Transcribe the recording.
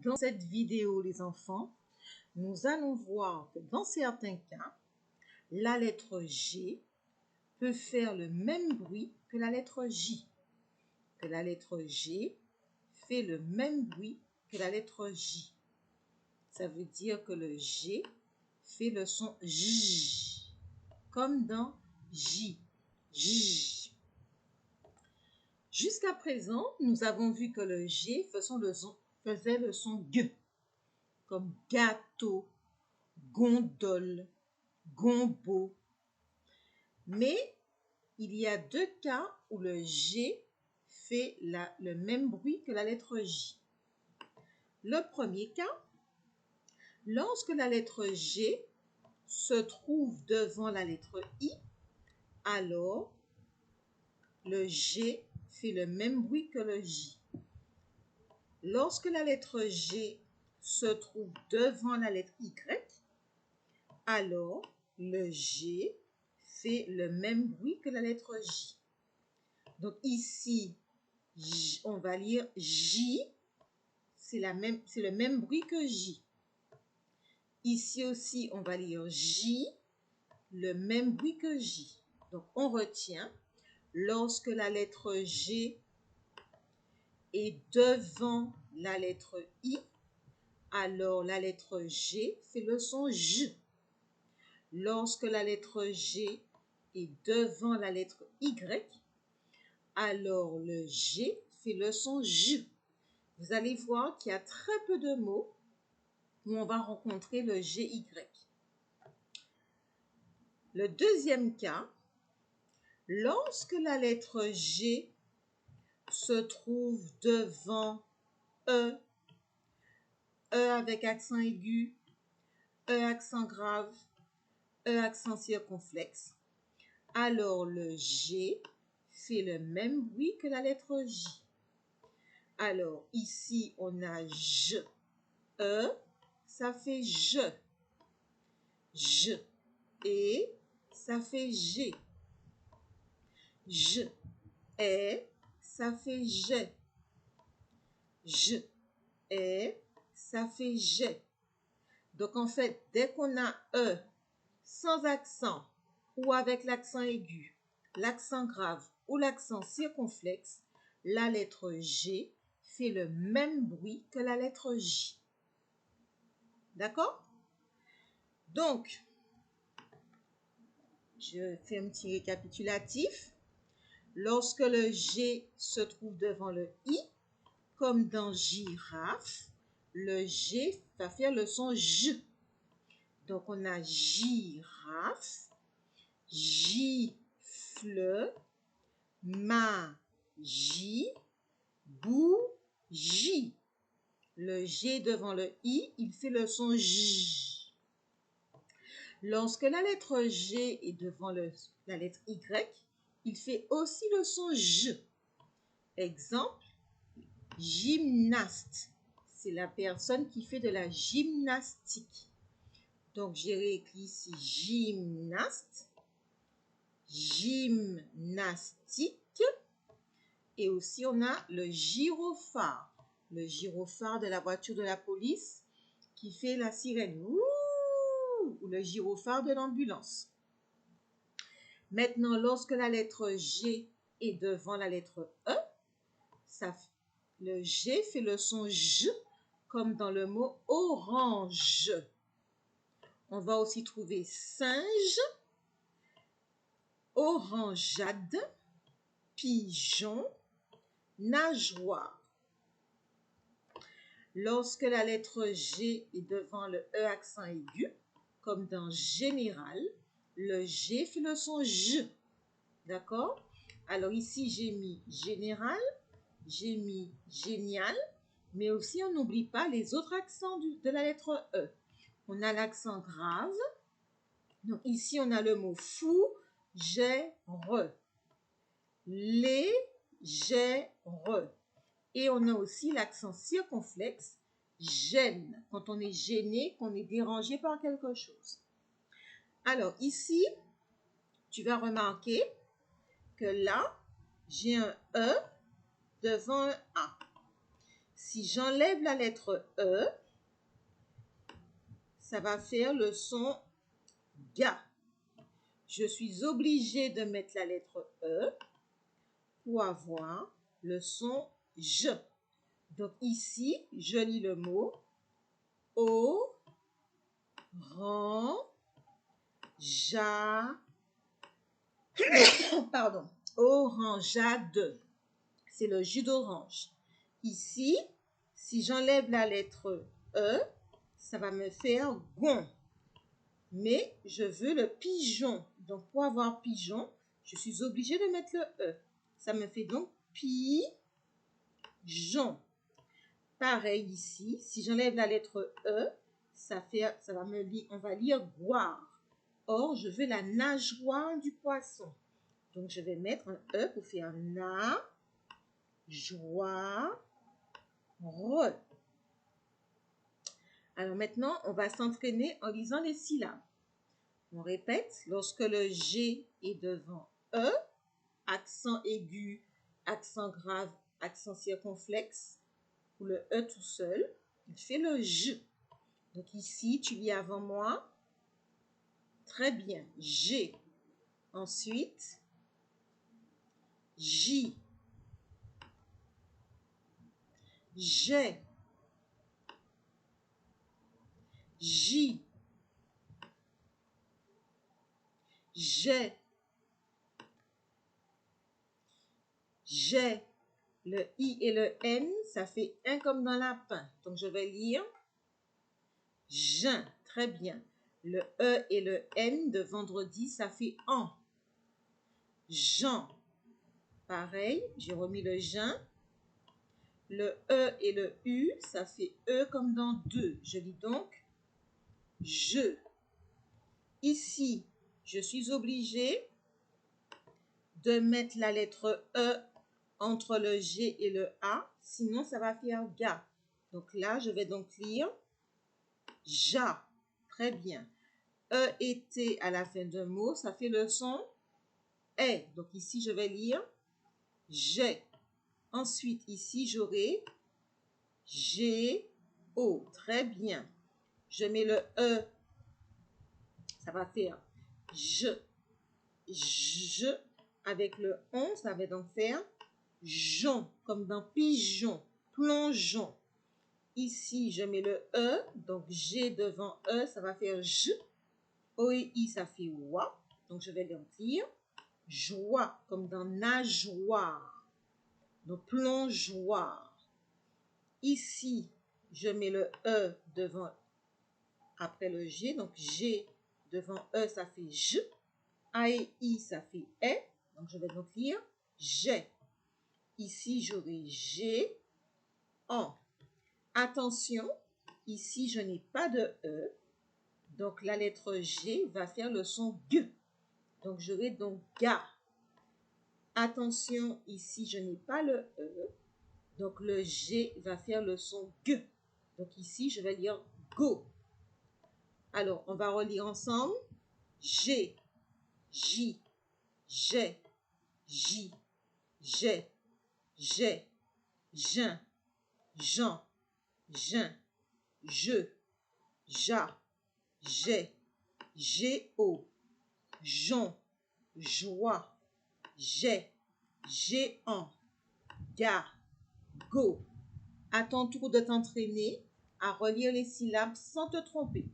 Dans cette vidéo, les enfants, nous allons voir que dans certains cas, la lettre G peut faire le même bruit que la lettre J. Que la lettre G fait le même bruit que la lettre J. Ça veut dire que le G fait le son J, comme dans J. J. Jusqu'à présent, nous avons vu que le G faisait le son G, comme gâteau, gondole, gombo. Mais il y a deux cas où le G fait le même bruit que la lettre J. Le premier cas, lorsque la lettre G se trouve devant la lettre I, alors le G fait le même bruit que le J. Lorsque la lettre G se trouve devant la lettre Y, alors le G fait le même bruit que la lettre J. Donc ici, on va lire J, c'est le même bruit que J. Ici aussi, on va lire J, le même bruit que J. Donc on retient, lorsque la lettre G est devant la lettre I, alors la lettre G fait le son J. Lorsque la lettre G est devant la lettre Y, alors le G fait le son J. Vous allez voir qu'il y a très peu de mots où on va rencontrer le GY. Le deuxième cas, lorsque la lettre G se trouve devant E avec accent aigu, E accent grave, E accent circonflexe, alors le G fait le même bruit que la lettre J. Alors ici, on a J, E, ça fait je. J, et ça fait G. J, et ça fait J. J, et ça fait J. Donc en fait, dès qu'on a E sans accent ou avec l'accent aigu, l'accent grave ou l'accent circonflexe, la lettre G fait le même bruit que la lettre J. D'accord? Donc, je fais un petit récapitulatif. Lorsque le G se trouve devant le I, comme dans girafe, le G va faire le son J. Donc, on a girafe, gifle, magie, bougie. Le G devant le I, il fait le son J. Lorsque la lettre G est devant la lettre Y, il fait aussi le son J. Exemple, gymnaste. C'est la personne qui fait de la gymnastique. Donc, j'ai réécrit ici gymnaste, gymnastique. Et aussi, on a le gyrophare. Le gyrophare de la voiture de la police qui fait la sirène. Ouh, ou le gyrophare de l'ambulance. Maintenant, lorsque la lettre G est devant la lettre E, le G fait le son J, comme dans le mot orange. On va aussi trouver singe, orangeade, pigeon, nageoire. Lorsque la lettre G est devant le E accent aigu, comme dans général, le G fait le son J. D'accord? Alors ici, j'ai mis général, j'ai mis génial, mais aussi on n'oublie pas les autres accents de la lettre E. On a l'accent grave. Donc ici, on a le mot fou, gère, légère. Et on a aussi l'accent circonflexe, gêne, quand on est gêné, qu'on est dérangé par quelque chose. Alors ici, tu vas remarquer que là, j'ai un E devant un A. Si j'enlève la lettre E, ça va faire le son ga. Je suis obligée de mettre la lettre E pour avoir le son je. Donc ici, je lis le mot pardon, orangeade. C'est le jus d'orange. Ici, si j'enlève la lettre E, ça va me faire gon. Mais je veux le pigeon. Donc, pour avoir pigeon, je suis obligée de mettre le E. Ça me fait donc pigeon. Pareil ici, si j'enlève la lettre E, on va lire goire. Or, je veux la nageoire du poisson. Donc, je vais mettre un E pour faire na, joie, re. Alors maintenant, on va s'entraîner en lisant les syllabes. On répète, lorsque le G est devant E, accent aigu, accent grave, accent circonflexe, ou le E tout seul, il fait le J. Donc ici, tu lis avant moi. Très bien. G. Ensuite, J. J'ai. J. J'ai. J'ai. Le I et le N, ça fait un comme dans lapin. Donc, je vais lire Jeun. Très bien. Le E et le N de vendredi, ça fait en. Jean. Pareil, j'ai remis le jeun. Le E et le U, ça fait E comme dans deux. Je lis donc je. Ici, je suis obligée de mettre la lettre E entre le G et le A, sinon ça va faire ga. Donc là, je vais donc lire ja. Très bien. E et T à la fin d'un mot, ça fait le son est. Donc ici, je vais lire j'ai. Ensuite, ici, j'aurai G, O. Très bien. Je mets le E. Ça va faire je. Avec le on, ça va donc faire jon, comme dans pigeon, plongeon. Ici, je mets le E, donc G devant E, ça va faire J. O et I, ça fait wa. Donc, je vais donc lire joie, comme dans nageoire. Donc, plongeoire. Ici, je mets le E devant, après le G. Donc, G devant E, ça fait J. A et I, ça fait E. Donc, je vais donc lire j'ai. Ici, j'aurai G, en. Attention, ici, je n'ai pas de E. Donc, la lettre G va faire le son G. Donc, j'aurai donc ga. Attention, ici, je n'ai pas le E. Donc, le G va faire le son G. Donc, ici, je vais lire go. Alors, on va relire ensemble. G, J, j'ai, J, j'ai, j'ai, jeun, Jean, jeun, je, ja, j'ai, géo, jon, joie, j'ai, géant, ga, go. À ton tour de t'entraîner à relire les syllabes sans te tromper.